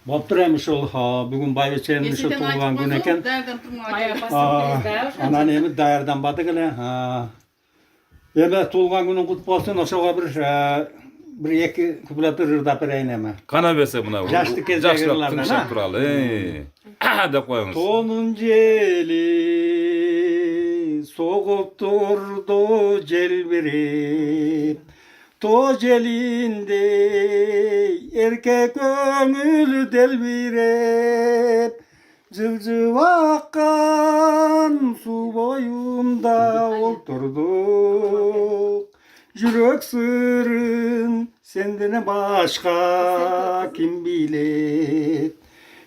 Bopturaymış ol bugün Baybeçe'nin şu tuğulgan gün eken. Ana nemi dayardan badı gele. Ebe tuğulgan günün kutlu olsun oşoğa bir iki kuplatı rırda pereyineme. Kana verse buna. Yaşlı kezegirlerden ha. Yaşlı turalı. De koyunuz. Tonun jeli soğup durdu celbirip. To jelinde erkek ömül delbirep. Cıvcıv akkan su boyunda oturduk. Yürek sırrın senden başka kim bilet?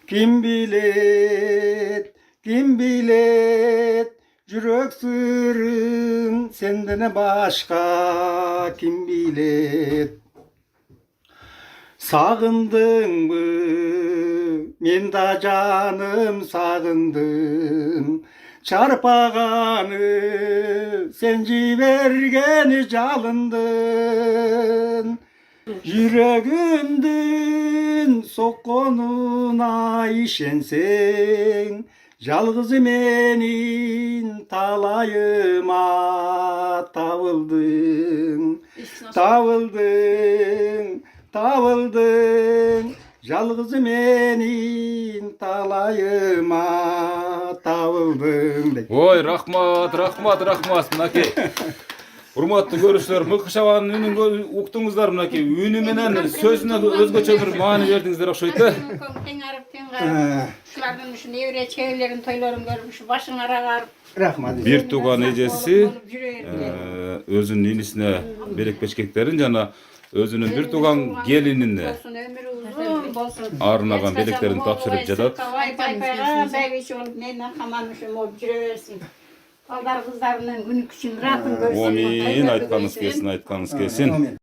Kim bilet? Kim bilet? Yürek sırrın senden başka kim bilet? Sağındın mı? Men da canım sağındım. Çarpağanı sen civergeni çalındın. Yüreğimdin sokkonuna işensen. Yalğız menin talayıma tavıldın. Tavıldın, tavıldın. Yalğız menin talayıma tavıldın. Oy rahmat minaki. Hurmatly görüşler, Mıkışavanın ünün uktunguzlar minaki. Ünü menen sözüne özgöçe bir mani berdiңiздер okşoyt. Şulardan şu nevre çevlerin toyların görmüş başına ağar. Rahmat. Bir tugan ejesi özünün inisine berek beşkeklerin jana özünün bir tugan gelinine arınagan beleklerini tapşırıp jatat. Vay paypayga beybiçi olup neyden kamanmışım olup jüreversin. Aldar kızlarının günü küçün rahatın görsün. Amin, aytkanız kesin.